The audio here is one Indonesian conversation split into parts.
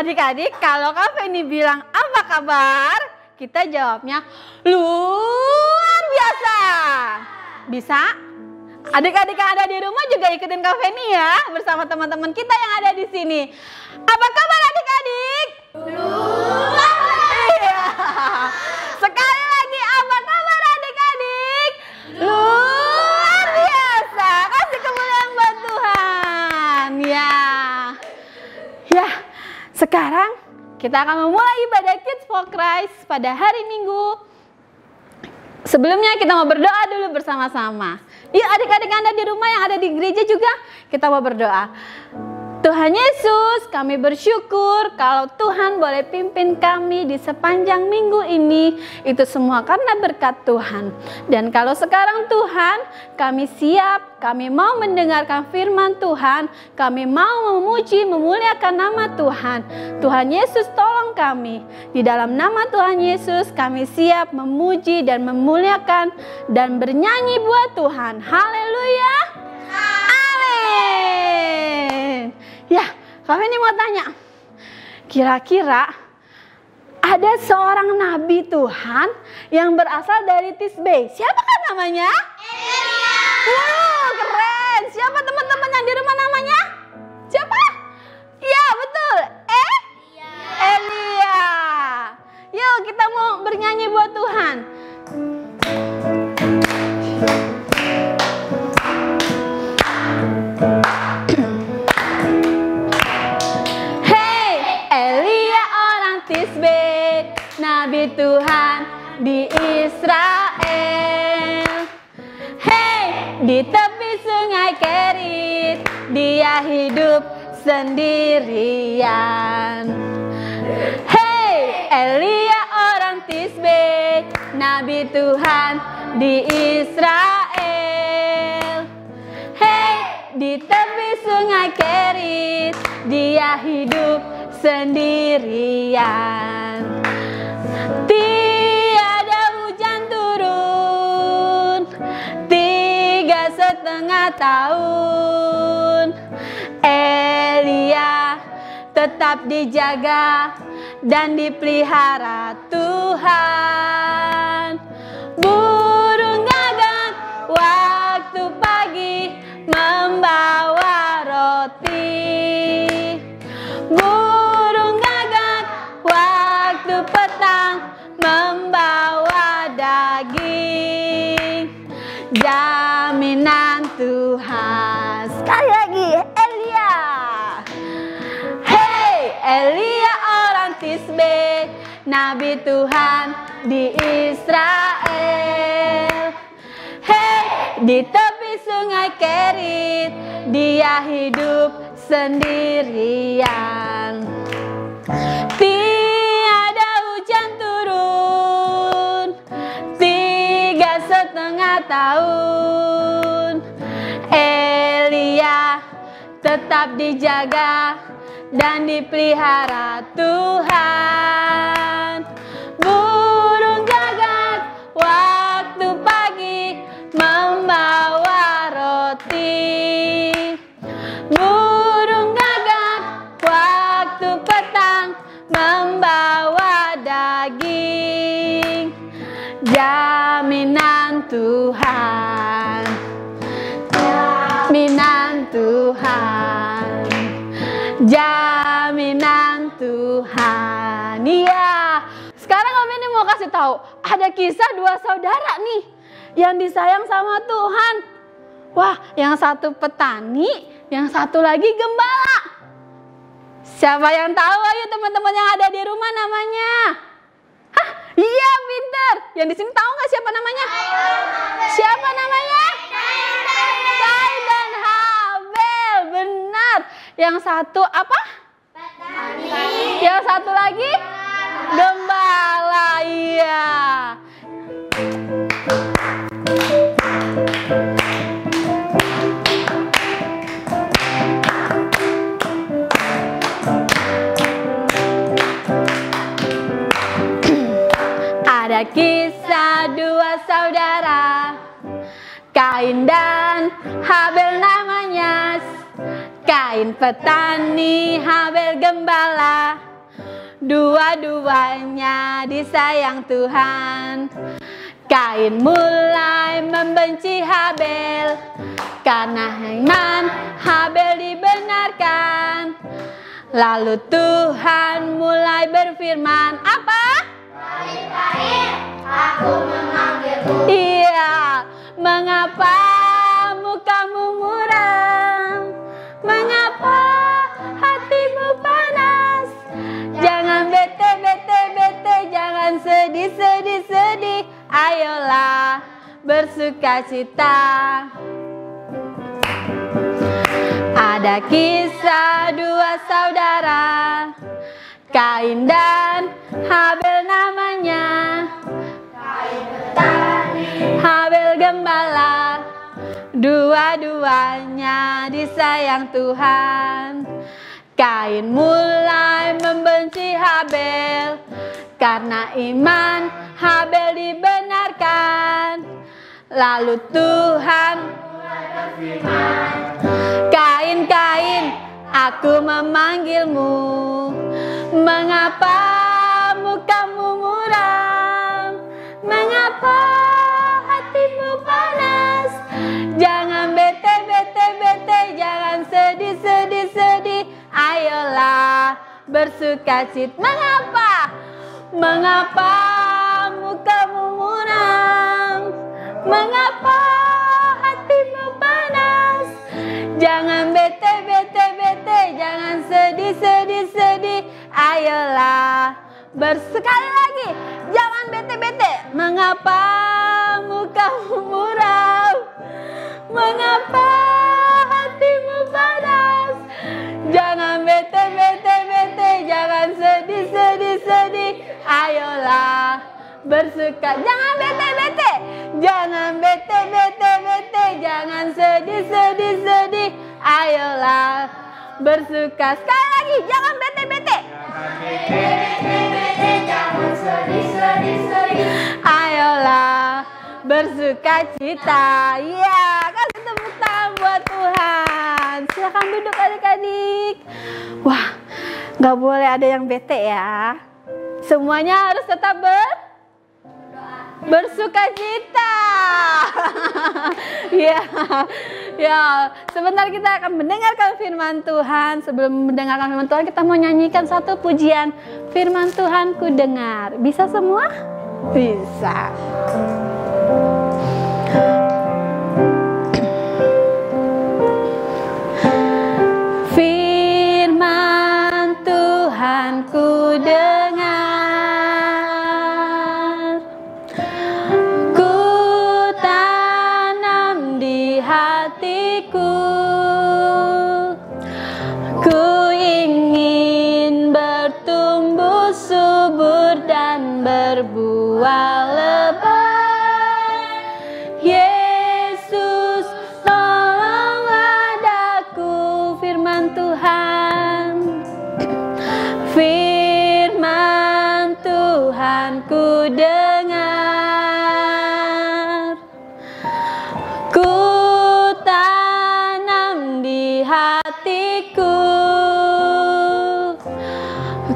Adik-adik, kalau Kak Feni bilang apa kabar, kita jawabnya luar biasa. Bisa? Adik-adik yang ada di rumah juga ikutin Kak Feni ya, bersama teman-teman kita yang ada di sini. Apa kabar adik-adik? Luar biasa. Sekali lagi, apa kabar adik-adik? Luar biasa. Kasih kemuliaan buat Tuhan. Ya, sekarang kita akan memulai ibadah Kids for Christ pada hari Minggu. Sebelumnya kita mau berdoa dulu bersama-sama. Yuk adik-adik yang ada di rumah, yang ada di gereja juga, kita mau berdoa. Tuhan Yesus, kami bersyukur kalau Tuhan boleh pimpin kami di sepanjang minggu ini. Itu semua karena berkat Tuhan. Dan kalau sekarang Tuhan, kami siap, kami mau mendengarkan firman Tuhan. Kami mau memuji, memuliakan nama Tuhan. Tuhan Yesus tolong kami. Di dalam nama Tuhan Yesus kami siap memuji dan memuliakan dan bernyanyi buat Tuhan. Haleluya. Amin. Ya, kami ini mau tanya, kira-kira ada seorang nabi Tuhan yang berasal dari Tisbe. Siapakah namanya? Elia. Wow, keren. Siapa teman-teman yang di rumah namanya? Siapa? Ya, betul. Elia. Yuk, kita mau bernyanyi buat Tuhan. Nabi Tuhan di Israel. Hey, di tepi sungai Kerit dia hidup sendirian. Hey, Elia orang Tisbe, Nabi Tuhan di Israel. Hey, di tepi sungai Kerit dia hidup sendirian. Tiada hujan turun 3,5 tahun. Elia tetap dijaga dan dipelihara Tuhan. Burung gagak waktu pagi membawa roti. Burung gagak waktu petang membawa daging. Jaminan Tuhan. Sekali lagi, Elia. Hey, Elia orang Tisbe, Nabi Tuhan di Israel. Hey, di tepi sungai Kerit dia hidup sendirian. Tiada hujan turun 3,5 tahun. Elia tetap dijaga dan dipelihara Tuhan. Burung gagak waktu pagi membawa roti. Burung gagak waktu petang membawa daging. Jaminan Tuhan. Jaminan Tuhan. Jaminan Tuhan. Iya. Sekarang Om ini mau kasih tahu, ada kisah dua saudara nih yang disayang sama Tuhan. Wah, yang satu petani, yang satu lagi gembala. Siapa yang tahu? Ayo teman-teman yang ada di rumah namanya. Hah, iya pinter. Yang di sini tahu nggak siapa namanya? Siapa namanya? Kain dan Habel. Benar. Yang satu apa? Petani. Yang satu lagi? Gembala. Iya. Ada kisah dua saudara, Kain dan Habel namanya. Kain petani, Habel gembala, dua-duanya disayang Tuhan. Kain mulai membenci Habel, karena iman Habel dibenarkan. Lalu Tuhan mulai berfirman, apa? Kain, aku memanggilmu. Iya, mengapa mukamu muram? Mengapa hatimu panas? Jangan bete, jangan sedih. Ayolah bersukacita. Ada kisah dua saudara, Kain dan Habel namanya. Kain petani, Habel gembala, dua-duanya disayang Tuhan. Kain mulai membenci Habel, karena iman Habel dibenarkan. Lalu Tuhan mulai berfirman, Kain, aku memanggilmu. Mengapa mukamu muram? Mengapa hatimu panas? Jangan bete, jangan sedih. Ayolah bersukacita. Mengapa mukamu muram? Mengapa hatimu panas? Jangan bete, jangan sedih. Ayolah sekali lagi, jangan bete. Mengapa mukamu muram? Mengapa hatimu panas? Jangan bete, jangan sedih. Ayolah bersuka. Jangan bete, jangan bete, jangan sedih. Ayolah bersuka. Sekali lagi, jangan bete. jangan sedih. Ayolah bersukacita. Ya, kasih tepuk tangan buat Tuhan. Silakan duduk adik-adik. Wah, nggak boleh ada yang bete ya. Semuanya harus tetap bersukacita. Ya, sebentar kita akan mendengarkan firman Tuhan. Sebelum mendengarkan firman Tuhan, kita mau nyanyikan satu pujian. Firman Tuhan ku dengar. Bisa semua? Bisa. Firman Tuhan ku dengar, ku tanam di hatiku, ku ingin bertumbuh subur dan berbuah lebat. Yesus, tolonglah daku. Firman Tuhan, firman Tuhan ku dengar, ku tanam di hatiku,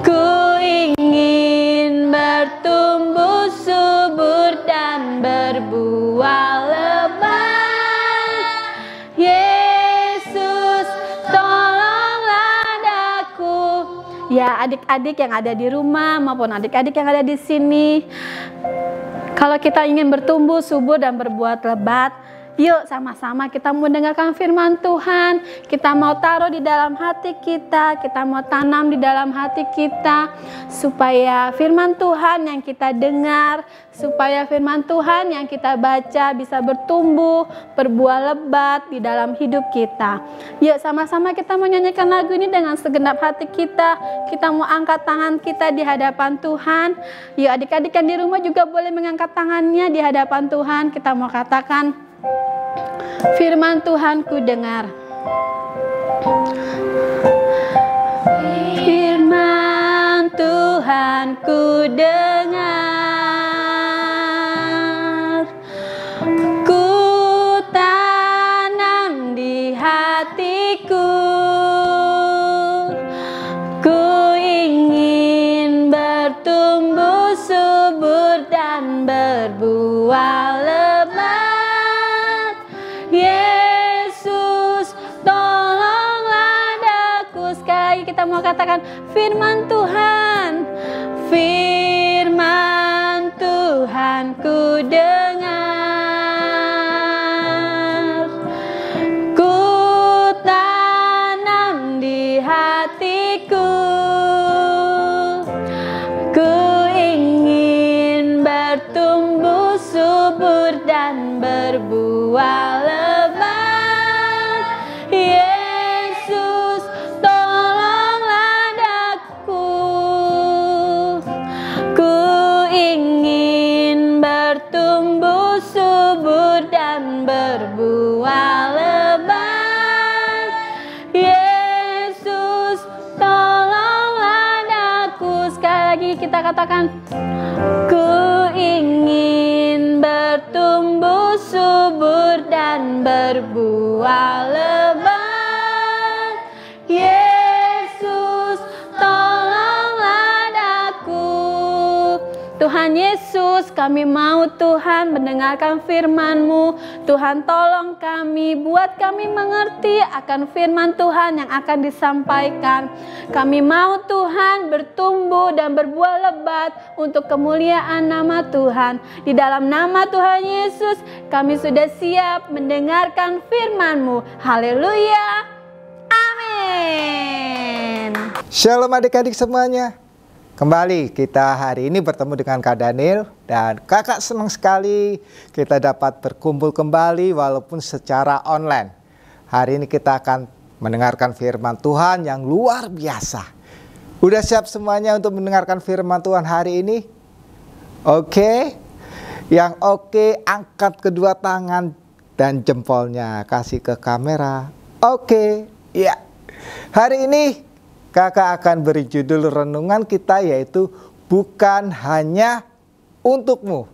ku ingin bertumbuh subur dan berbuah lebat. Yesus, tolonglah daku. Ya, adik-adik yang ada di rumah maupun adik-adik yang ada di sini, kalau kita ingin bertumbuh subur dan berbuah lebat, yuk sama-sama kita mau mendengarkan firman Tuhan. Kita mau taruh di dalam hati kita, kita mau tanam di dalam hati kita, supaya firman Tuhan yang kita dengar, supaya firman Tuhan yang kita baca bisa bertumbuh, berbuah lebat di dalam hidup kita. Yuk sama-sama kita mau nyanyikan lagu ini dengan segenap hati kita. Kita mau angkat tangan kita di hadapan Tuhan. Yuk adik-adik yang di rumah juga boleh mengangkat tangannya di hadapan Tuhan. Kita mau katakan, firman Tuhan ku dengar. Firman Tuhan ku dengar, ku tanam di hatiku, berbuah lebat. Yesus, tolonglah daku. Sekali lagi kita mau katakan firman Tuhan. Firman Tuhan ku dengar, ku tanam di hatiku, ku ingin bertumbuh subur dan berbuah lebat. Yesus, tolonglah daku, ku ingin bertumbuh subur dan berbuah lebat. Yesus, tolonglah daku. Sekali lagi kita katakan, ku ingin bertumbuh subur dan berbuah lebat. Yesus, tolonglah daku. Tuhan Yesus, kami mau Tuhan mendengarkan firman-Mu. Tuhan tolong kami, buat kami mengerti akan firman Tuhan yang akan disampaikan. Kami mau Tuhan bertumbuh dan berbuah lebat untuk kemuliaan nama Tuhan. Di dalam nama Tuhan Yesus, kami sudah siap mendengarkan firman-Mu. Haleluya. Amin. Shalom adik-adik semuanya. Kembali kita hari ini bertemu dengan Kak Daniel. Dan kakak senang sekali kita dapat berkumpul kembali walaupun secara online. Hari ini kita akan mendengarkan firman Tuhan yang luar biasa. Udah siap semuanya untuk mendengarkan firman Tuhan hari ini? Oke? Yang oke, angkat kedua tangan dan jempolnya. Kasih ke kamera. Oke, ya. Hari ini kakak akan beri judul renungan kita, yaitu bukan hanya untukmu.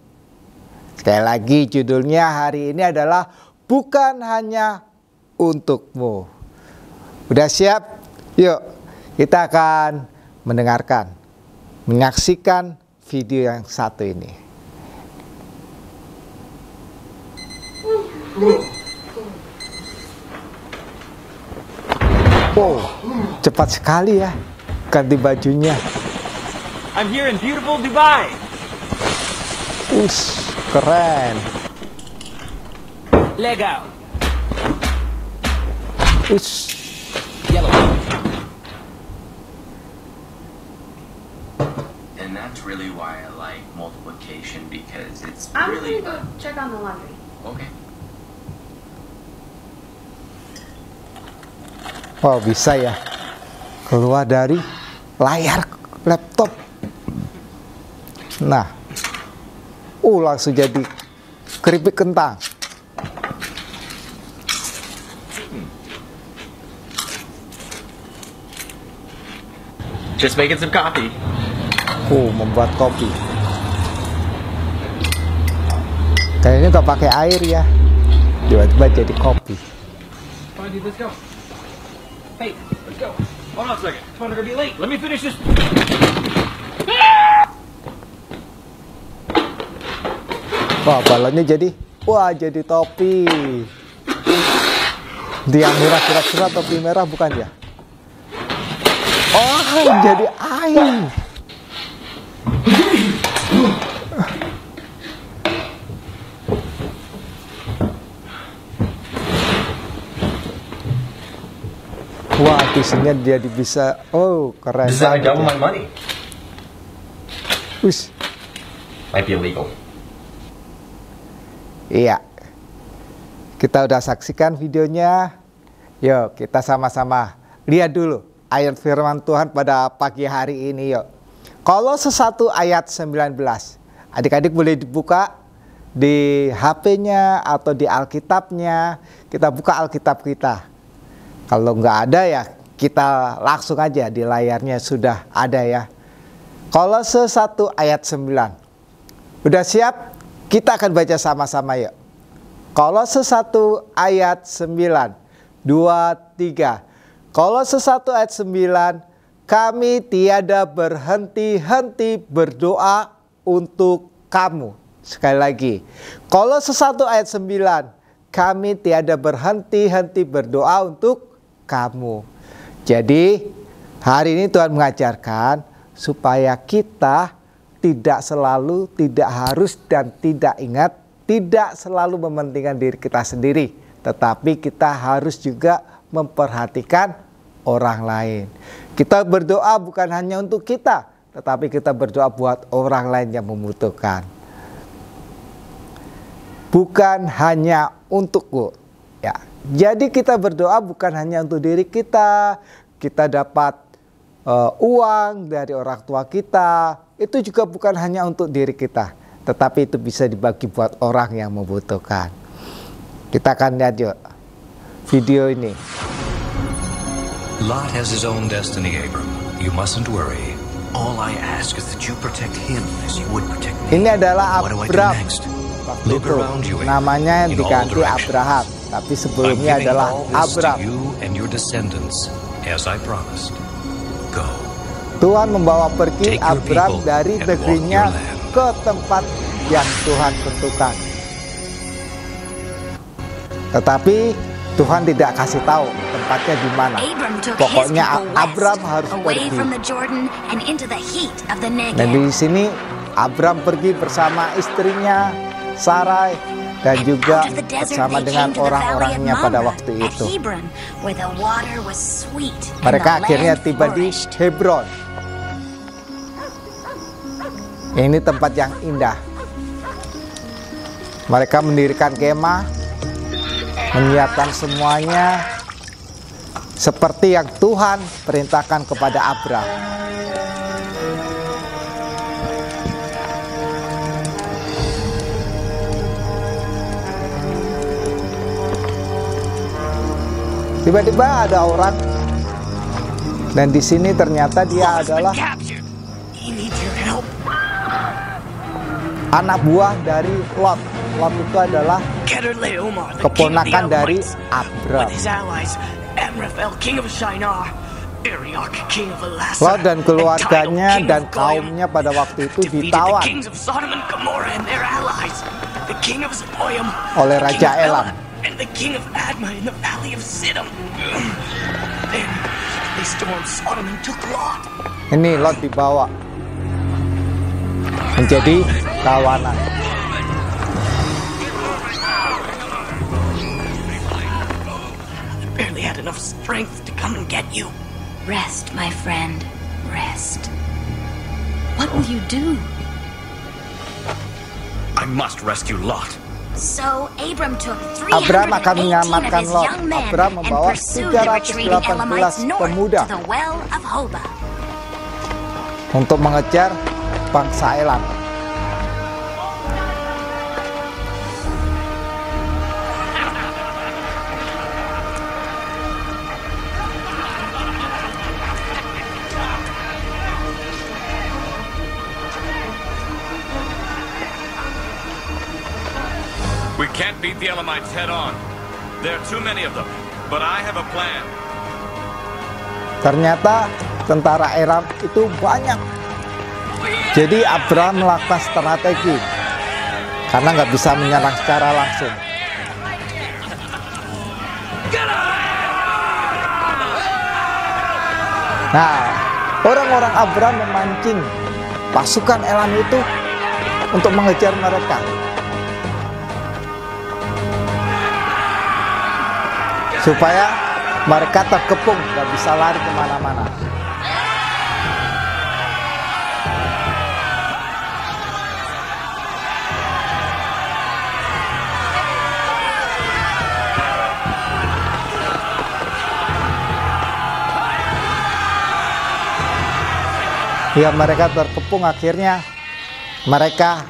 Sekali lagi judulnya hari ini adalah bukan hanya untukmu. Udah siap? Yuk kita akan menyaksikan video yang satu ini. Wow, cepat sekali ya ganti bajunya. I'm here in beautiful Dubai. Keren. Lego. Yellow. And that's really why I like multiplication, because it's I'm really gonna go check on the laundry. okay. Wow, bisa ya keluar dari layar laptop. Nah, langsung jadi keripik kentang. Just making some coffee. Membuat kopi. Kayaknya nggak pakai air ya, tiba-tiba jadi kopi. Come on, dude, let's go. Hey, let's go. Hold on a second. Come on, we're gonna be late. Let me finish this. Wah, balonnya jadi topi. Dia merah, kira-kira topi merah bukan ya? Oh, jadi air. Wah, tisnya jadi bisa. Keren banget ya. my money. Wis. Might be illegal. Iya. Kita udah saksikan videonya. Yuk, kita sama-sama lihat dulu ayat firman Tuhan pada pagi hari ini, yuk. Kolose 1 ayat 19. Adik-adik boleh dibuka di HP-nya atau di Alkitabnya. Kita buka Alkitab kita. Kalau nggak ada ya kita langsung aja di layarnya sudah ada ya. Kolose 1 ayat 9. Udah siap? Kita akan baca sama-sama yuk. Kolose 1 ayat 9. 2, 3. Kolose 1 ayat 9. Kami tiada berhenti-henti berdoa untuk kamu. Sekali lagi, Kolose 1 ayat 9, kami tiada berhenti-henti berdoa untuk kamu. Jadi hari ini Tuhan mengajarkan supaya kita tidak selalu, tidak harus, dan tidak ingat, tidak selalu mementingkan diri kita sendiri, tetapi kita harus juga memperhatikan orang lain. Kita berdoa bukan hanya untuk kita, tetapi kita berdoa buat orang lain yang membutuhkan. Bukan hanya untukku. Ya, jadi kita berdoa bukan hanya untuk diri kita. Kita dapat uang dari orang tua kita. Itu juga bukan hanya untuk diri kita, tetapi itu bisa dibagi buat orang yang membutuhkan. Kita akan lihat yuk video ini. Lot has his own destiny, Abram. You mustn't worry. All I ask is that you protect him as you would protect me. Ini adalah What do I do Abram. next? Waktu Look itu around you, Abram, namanya in all diganti directions. Abraham, tapi I'm sebelumnya giving adalah all this Abram. to you and your descendants, as I promised. Go. Tuhan membawa pergi Take your Abram people dari and negerinya walk your land. ke tempat yang Tuhan tentukan. Tetapi Tuhan tidak kasih tahu tempatnya di mana. Abram took Pokoknya his people Abram west, harus away pergi. from the Jordan and into the heat of the Dan di Negev. sini Abram pergi bersama istrinya Sarai dan juga Out of the desert, bersama they dengan came to the valley of orang-orangnya pada Mamre waktu at itu. Hebron, where the water was sweet and Mereka the akhirnya land tiba di flourished. Hebron. Ini tempat yang indah. Mereka mendirikan kemah, menyiapkan semuanya seperti yang Tuhan perintahkan kepada Abram. Tiba-tiba ada orang, dan di sini ternyata dia adalah He needs your help. anak buah dari Lot. Lot itu adalah Kedorlaomer, the king of the keponakan dari Elamites, Abram. with his allies, Amraphel, king of Shinar, Arioch, king of Elasa, Lot dan keluarganya and Tidal, dan king of Goyim, kaumnya pada waktu itu defeated ditawan the kings of Sodom and Gomorrah and their allies, the king of Zeboim, oleh the Raja king of Elam. Elah, and the king of Admah in the valley of Siddim. Then they stormed Sodom and took Lot. Ini Lot dibawa menjadi tawanan. Barely had enough strength to come and get you. Rest, my friend, rest. What will you do? I must rescue Lot. So Abram took Abraham akan 318 of menyelamatkan his Lot. young men Abraham and membawa pursued the retreating 318 Elamites north pemuda to the well of Hobah. untuk mengejar bangsa Elam. We can't beat the Elamites head on. There are too many of them. But I have a plan. Ternyata tentara Elam itu banyak. Jadi Abraham melakukan strategi karena nggak bisa menyerang secara langsung. Nah, orang-orang Abraham memancing pasukan Elam itu untuk mengejar mereka. Supaya mereka terkepung, nggak bisa lari kemana-mana. Ya, mereka terkepung, akhirnya mereka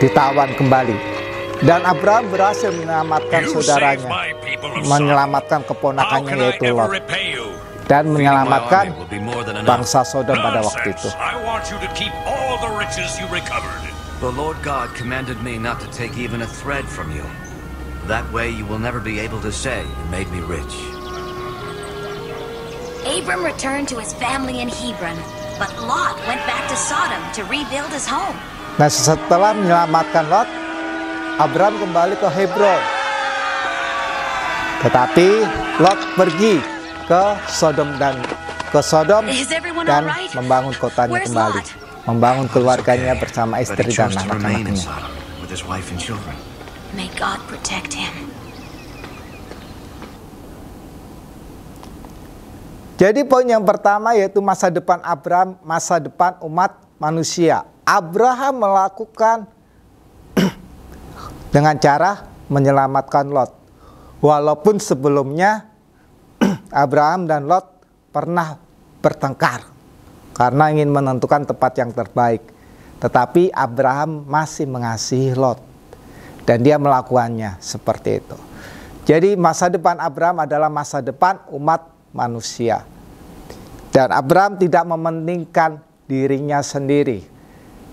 ditawan kembali. Dan Abraham berhasil menyelamatkan saudaranya, menyelamatkan keponakannya yaitu Lot, dan menyelamatkan bangsa Sodom pada waktu itu. I want you to keep all the riches you recovered. The Lord God commanded me not to take even a thread from you. That way you will never be able to say you made me rich. Abram returned to his family in Hebron, but Lot went back to Sodom to rebuild his home. Nah, setelah menyelamatkan Lot, Abraham kembali ke Hebron. Tetapi Lot pergi ke Sodom dan membangun kotanya kembali, membangun keluarganya bersama istri dan anak-anaknya. May God protect him. Jadi poin yang pertama yaitu masa depan Abraham, masa depan umat manusia. Abraham melakukan dengan cara menyelamatkan Lot. Walaupun sebelumnya Abraham dan Lot pernah bertengkar karena ingin menentukan tempat yang terbaik. Tetapi Abraham masih mengasihi Lot dan dia melakukannya seperti itu. Jadi masa depan Abraham adalah masa depan umat manusia. Dan Abraham tidak mementingkan dirinya sendiri.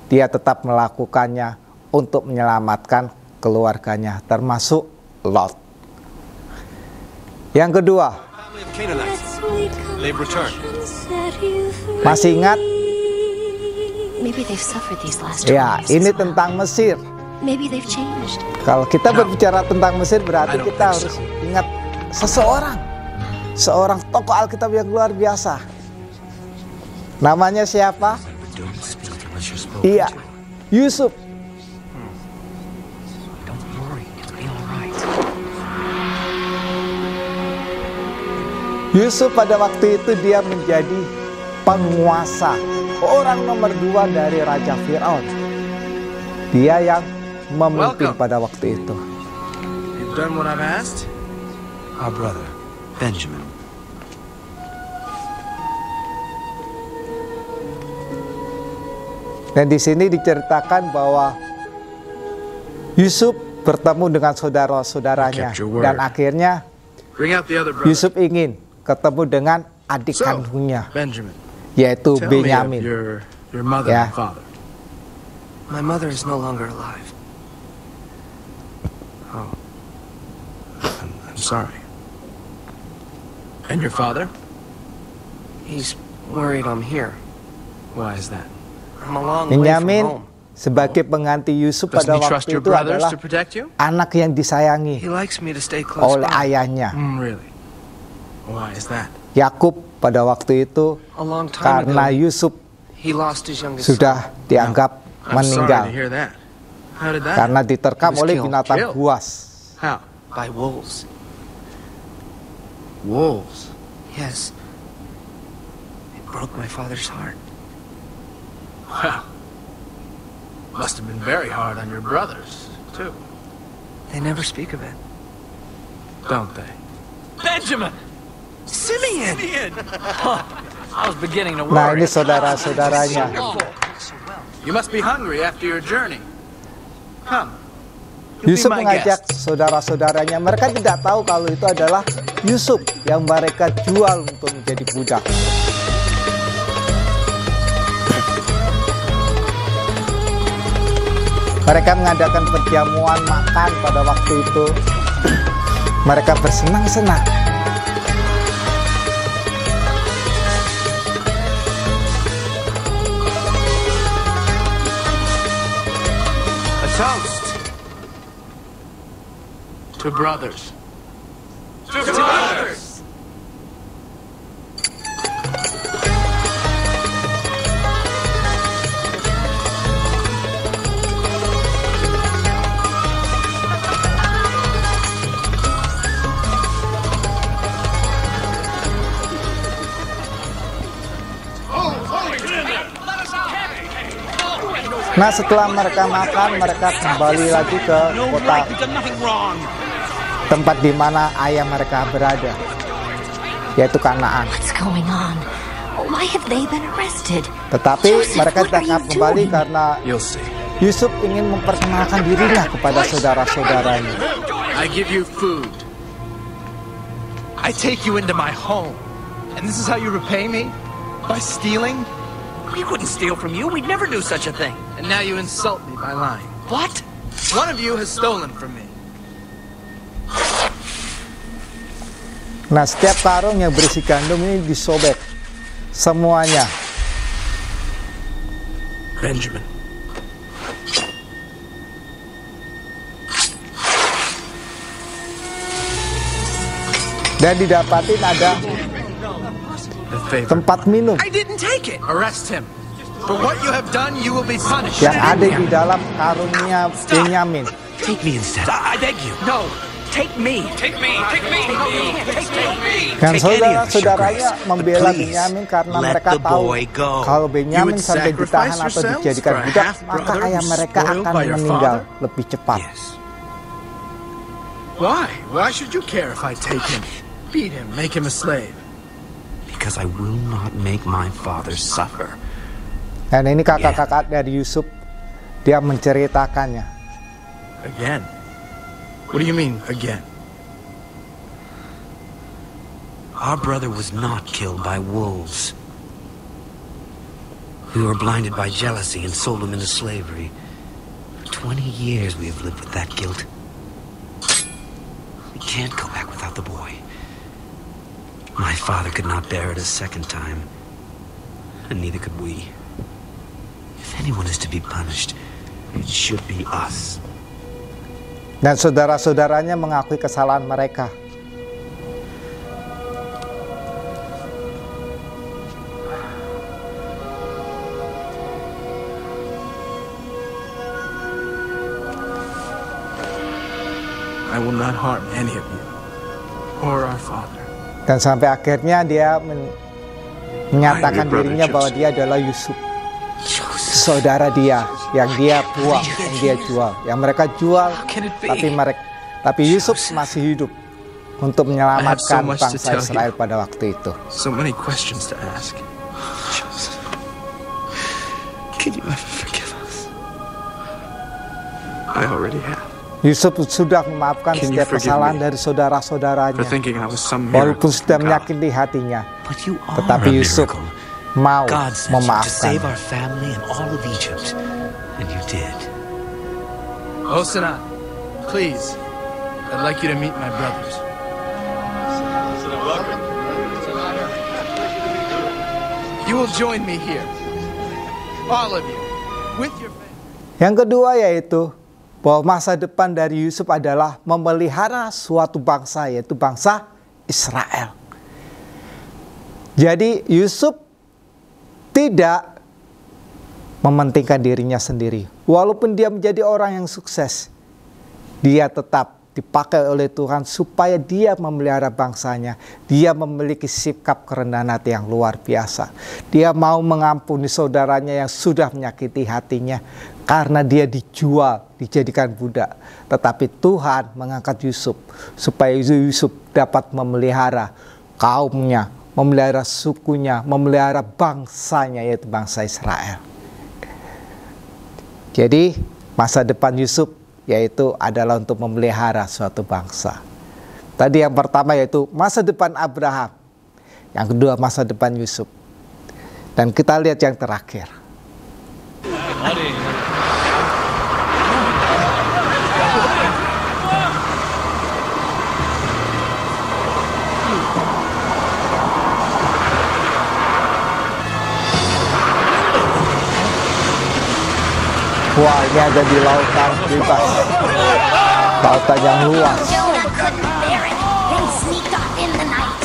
Dia tetap melakukannya untuk menyelamatkan keluarganya, termasuk Lot. Yang kedua, masih ingat? Ya, ini tentang Mesir. Kalau kita berbicara tentang Mesir, berarti kita harus ingat seorang tokoh Alkitab yang luar biasa. Namanya siapa? Iya, Yusuf. Yusuf pada waktu itu dia menjadi penguasa, orang nomor 2 dari Raja Firaun. Dia yang memimpin pada waktu itu. You've done what I've asked? Our brother, Benjamin. Dan di sini diceritakan bahwa Yusuf bertemu dengan saudara-saudaranya dan akhirnya Yusuf ingin ketemu dengan adik kandungnya, yaitu Benyamin. Ya. My mother is no longer alive. Oh. I'm sorry. And your father? He's worried I'm here. Why is that? I'm a long way from Benyamin home. sebagai pengganti Yusuf pada waktu itu adalah anak yang disayangi oleh ayahnya. Really? Why is that? Yakub pada waktu itu karena Yusuf sudah dianggap meninggal karena diterkam oleh binatang buas. How? By wolves. Wolves? Yes. It broke my father's heart. Well, must have been very hard on your brothers, too. They never speak of it. Don't they? Benjamin! Simeon! I was beginning to Nah, worry. ini saudara-saudaranya. You must be hungry after your journey. Come. Yusuf mengajak saudara-saudaranya. Mereka tidak tahu kalau itu adalah Yusuf yang mereka jual untuk menjadi budak. Mereka mengadakan perjamuan makan pada waktu itu. Mereka bersenang-senang. A toast to brothers. To brothers! Nah, setelah mereka makan, mereka kembali lagi ke kota tempat di mana ayah mereka berada, yaitu Kanaan. Tetapi mereka ditangkap kembali karena Yusuf ingin memperkenalkan dirinya kepada saudara-saudaranya. I give you food. I take you into my home. And this is how you repay me? By stealing? We wouldn't steal from you. We'd never do such a thing. And now you insult me by lying. What? One of you has stolen from me. Nah, setiap karung yang berisi gandum ini disobek semuanya. Benjamin, Dan didapatin ada tempat minum I didn't take it. Arrest him. For what you have done, you will be punished. yang ada di dalam karungnya Benyamin. Take me instead. I beg you. No. Take me. Take me. Take me. Take me. Dan Take any of us, your saudara-saudaranya grace. membela Please, Benyamin karena let mereka the tahu boy go. kalau Benyamin You would sampai ditahan sacrifice atau yourselves dijadikan for a budak, half-brother maka ayah who's mereka spoiled akan by your meninggal father? lebih cepat. Yes. Why? Why should you care if I take him? Beat him, make him a slave. Because I will not make my father suffer. Dan ini kakak-kakak dari Yusuf, dia menceritakannya. Again? What do you mean, again? Our brother was not killed by wolves. We were blinded by jealousy and sold him into slavery. For 20 years we have lived with that guilt. We can't go back without the boy. My father could not bear it a second time, and neither could we. If anyone is to be punished, it should be us. Dan saudara-saudaranya mengakui kesalahan mereka. I will not harm any of you, or our father. Dan sampai akhirnya dia menyatakan brother dirinya bahwa Joseph. dia adalah Yusuf, saudara dia yang dia buang, yang dia jual, yang mereka jual, can it be? tapi Yusuf masih hidup untuk menyelamatkan I have so much to bangsa tell Israel you. pada waktu itu. So many questions to ask. Joseph, can you ever forgive us? I already have. Yusuf sudah memaafkan Can you setiap forgive kesalahan me dari saudara-saudaranya, For thinking I was some walaupun miracle sudah from God. menyakiti hatinya. But you are Tetapi a Yusuf miracle. mau God sent you to memaafkan. save our family and all of Egypt, and you did. Hosana, please, I'd like you to meet my brothers. You will join me here, all of you, with your family. Yang kedua yaitu bahwa masa depan dari Yusuf adalah memelihara suatu bangsa, yaitu bangsa Israel. Jadi Yusuf tidak mementingkan dirinya sendiri. Walaupun dia menjadi orang yang sukses, dia tetap dipakai oleh Tuhan supaya dia memelihara bangsanya. Dia memiliki sikap kerendahan hati yang luar biasa. Dia mau mengampuni saudaranya yang sudah menyakiti hatinya karena dia dijual, dijadikan budak. Tetapi Tuhan mengangkat Yusuf supaya Yusuf dapat memelihara kaumnya, memelihara sukunya, memelihara bangsanya, yaitu bangsa Israel. Jadi masa depan Yusuf yaitu adalah untuk memelihara suatu bangsa. Tadi yang pertama yaitu masa depan Abraham, yang kedua masa depan Yusuf, dan kita lihat yang terakhir. Wah, ini ada di lautan bebas, lautan yang luas. Jonah couldn't bear it, then sneaked off in the night,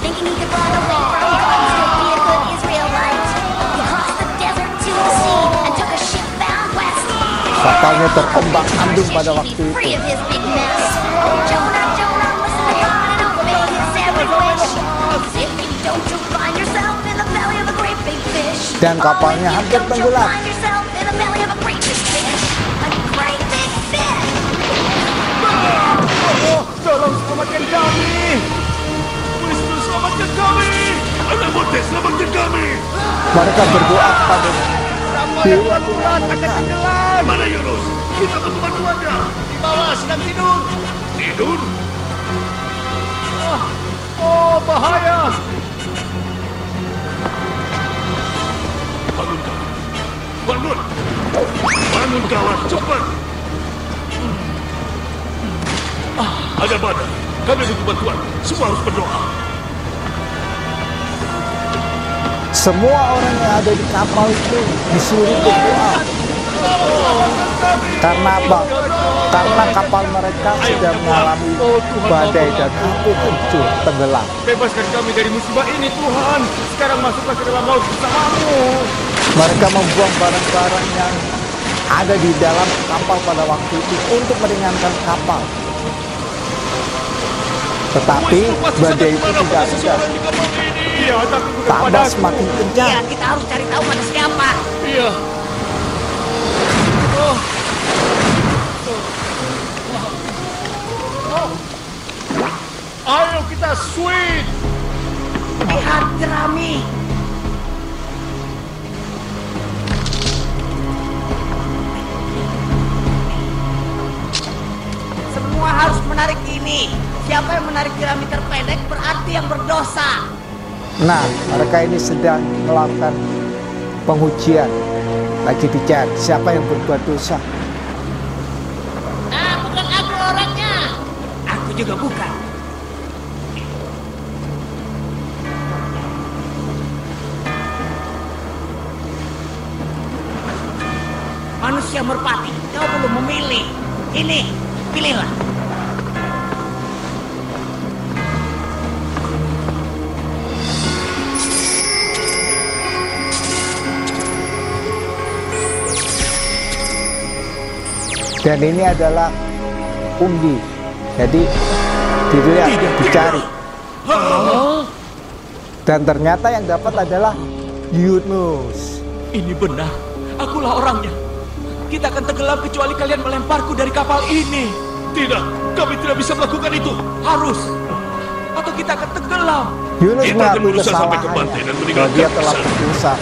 thinking he could run away from God and still be a good Israelite. He crossed the desert to the sea and took a ship bound west. Kapalnya terombang-ambing pada waktu itu. Free of his big mess. Jonah, Jonah, listen to God and obey his every wish. If you don't, you'll find yourself in the belly of a great big fish. Dan kapalnya If you hampir don't, you'll tenggelam. find yourself in the belly of a great big fish. A great big fish. Tolong selamatkan kami! Wisnu, selamatkan kami! Anak Motes, selamatkan kami! Mereka berdoa kepadanya. Dewa Tuhan akan tenggelam! Mana Yunus? Kita butuh bantuannya! Di bawah, sedang tidur! Tidur? Oh, bahaya! Bangun kawan! Bangun! Bangun kawan, cepat! Ada badai. Kami butuh bantuan. Semua harus berdoa. Semua orang yang ada di kapal itu disuruh berdoa. Karena apa? karena kapal mereka sudah mengalami badai dan hampir hancur tenggelam. Bebaskan kami dari musibah ini, Tuhan. Sekarang masuklah ke dalam laut bersamamu. Mereka membuang barang-barang yang ada di dalam kapal pada waktu itu untuk meringankan kapal. Tetapi badai itu tidak reda. Iya, tapi bukan Tambah padaku. semakin kencang. Iya, kita harus cari tahu pada siapa. Iya. Ayo kita sweet. Lihat jerami. Semua harus menarik ini. Siapa yang menarik jerami terpendek berarti yang berdosa. Nah, mereka ini sedang melakukan pengujian. Lagi dicari siapa yang berbuat dosa. Bukan aku orangnya. Aku juga bukan. Manusia merpati, kau belum memilih. Ini, pilihlah. Dan ini adalah undi. Jadi dilihat, dicari. Dan ternyata yang dapat adalah Yunus. Ini benar. Akulah orangnya. Kita akan tenggelam kecuali kalian melemparku dari kapal ini. Tidak, kami tidak bisa melakukan itu. Harus. Atau kita akan tenggelam. Yunus Kita akan mengakui berusaha sampai ke kesalahannya pantai dan bahwa meninggalkan dia telah kesana. berdosa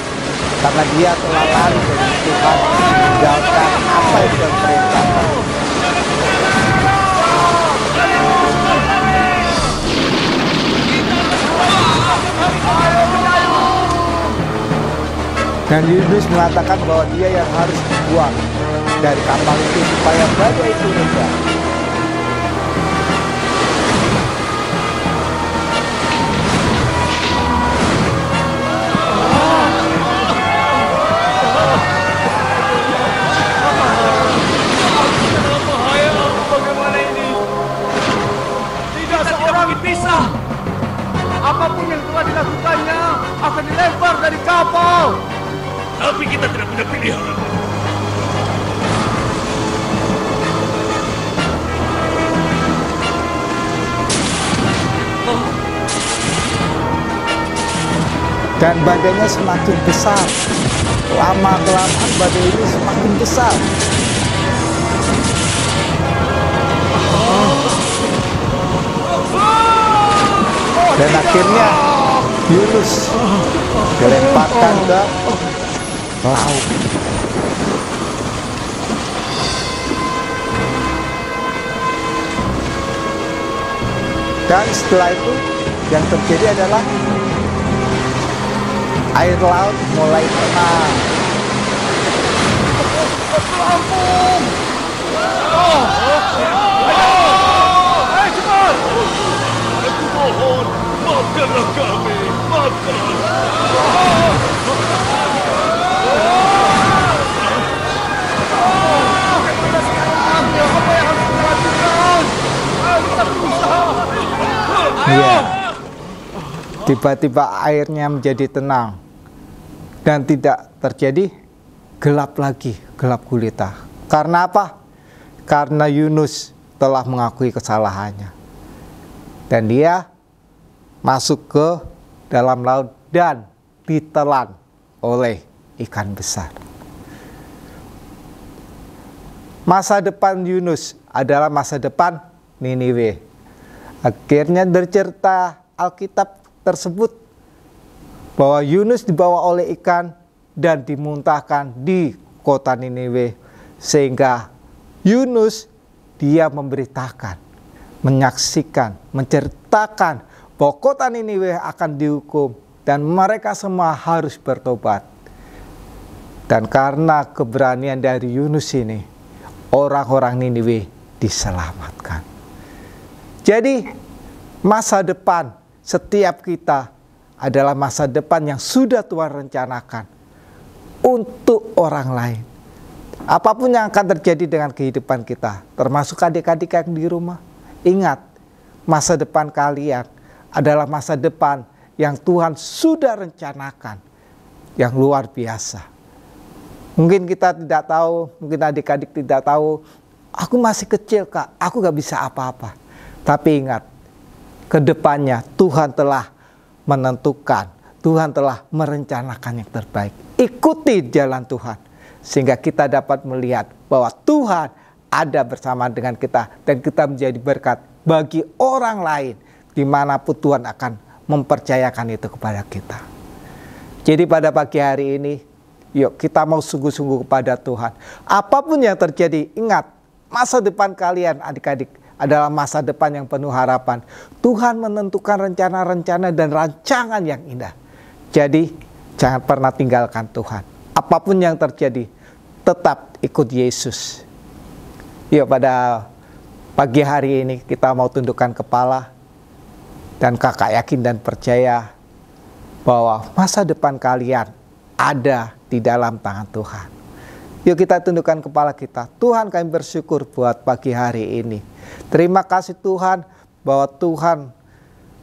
karena dia telah lari dari Tuhan meninggalkan apa yang dia perintahkan. Dan Yunus mengatakan bahwa dia yang harus dibuang dari kapal itu supaya badai itu reda. Bagaimana ini? Tidak seorang bisa. Apapun yang telah dilakukannya akan dilempar dari kapal. Tapi kita tidak punya pilihan. Dan badainya semakin besar. Lama-kelamaan badai ini semakin besar. Dan akhirnya Yunus dilemparkan ke laut. Dan setelah itu yang terjadi adalah air laut mulai tenang. Ampun! Ayo cepat! Aku mohon, maafkanlah kami, maafkan. Apa yang harus dilakukan? Kita berusaha. Iya. Tiba-tiba airnya menjadi tenang dan tidak terjadi gelap lagi, gelap gulita. Karena apa? Karena Yunus telah mengakui kesalahannya. Dan dia masuk ke dalam laut dan ditelan oleh ikan besar. Masa depan Yunus adalah masa depan Niniwe. Akhirnya dari cerita Alkitab tersebut bahwa Yunus dibawa oleh ikan dan dimuntahkan di kota Niniwe, sehingga Yunus dia memberitakan, menyaksikan, menceritakan bahwa kota Niniwe akan dihukum dan mereka semua harus bertobat. Dan karena keberanian dari Yunus ini, orang-orang Niniwe diselamatkan. Jadi masa depan setiap kita adalah masa depan yang sudah Tuhan rencanakan untuk orang lain. Apapun yang akan terjadi dengan kehidupan kita, termasuk adik-adik yang di rumah, ingat, masa depan kalian adalah masa depan yang Tuhan sudah rencanakan, yang luar biasa. Mungkin kita tidak tahu, mungkin adik-adik tidak tahu, aku masih kecil kak, aku gak bisa apa-apa. Tapi ingat, kedepannya Tuhan telah menentukan, Tuhan telah merencanakan yang terbaik. Ikuti jalan Tuhan, sehingga kita dapat melihat bahwa Tuhan ada bersama dengan kita, dan kita menjadi berkat bagi orang lain, dimanapun Tuhan akan mempercayakan itu kepada kita. Jadi pada pagi hari ini, yuk kita mau sungguh-sungguh kepada Tuhan. Apapun yang terjadi, ingat, masa depan kalian adik-adik adalah masa depan yang penuh harapan. Tuhan menentukan rencana-rencana dan rancangan yang indah. Jadi jangan pernah tinggalkan Tuhan. Apapun yang terjadi, tetap ikut Yesus. Yuk pada pagi hari ini kita mau tundukkan kepala. Dan kakak yakin dan percaya bahwa masa depan kalian ada di dalam tangan Tuhan. Yuk kita tundukkan kepala kita. Tuhan, kami bersyukur buat pagi hari ini. Terima kasih Tuhan bahwa Tuhan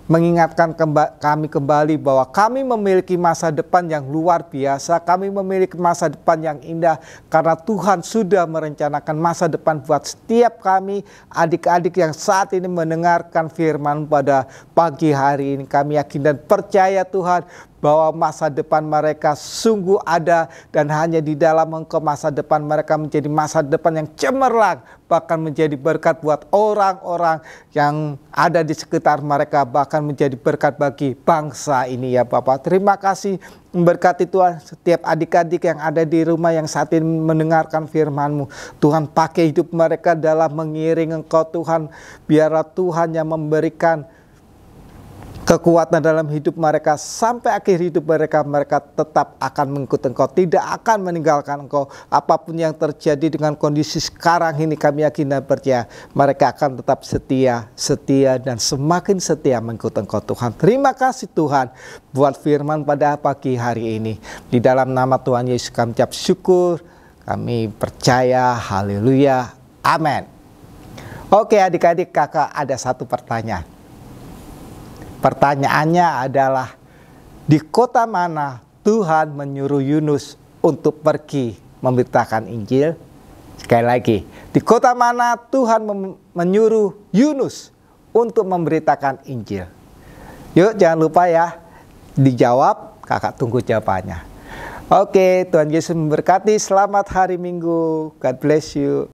mengingatkan kami kembali bahwa kami memiliki masa depan yang luar biasa. Kami memiliki masa depan yang indah karena Tuhan sudah merencanakan masa depan buat setiap kami, adik-adik yang saat ini mendengarkan firman pada pagi hari ini. Kami yakin dan percaya Tuhan bahwa masa depan mereka sungguh ada, dan hanya di dalam Engkau masa depan mereka menjadi masa depan yang cemerlang, bahkan menjadi berkat buat orang-orang yang ada di sekitar mereka, bahkan menjadi berkat bagi bangsa ini ya Bapak. Terima kasih, memberkati Tuhan setiap adik-adik yang ada di rumah yang saat ini mendengarkan firman-Mu. Tuhan, pakai hidup mereka dalam mengiring Engkau Tuhan. Biarlah Tuhan yang memberikan kekuatan dalam hidup mereka sampai akhir hidup mereka. Mereka tetap akan mengikuti Engkau, tidak akan meninggalkan Engkau. Apapun yang terjadi dengan kondisi sekarang ini, kami yakin dan percaya mereka akan tetap setia dan semakin setia mengikuti Engkau Tuhan. Terima kasih Tuhan buat firman pada pagi hari ini. Di dalam nama Tuhan Yesus kami ucap syukur, kami percaya, haleluya, amin. Oke adik-adik, kakak ada satu pertanyaan. Pertanyaannya adalah, di kota mana Tuhan menyuruh Yunus untuk pergi memberitakan Injil? Sekali lagi, di kota mana Tuhan menyuruh Yunus untuk memberitakan Injil? Yuk jangan lupa ya, dijawab, kakak tunggu jawabannya. Oke, Tuhan Yesus memberkati, selamat hari Minggu, God bless you.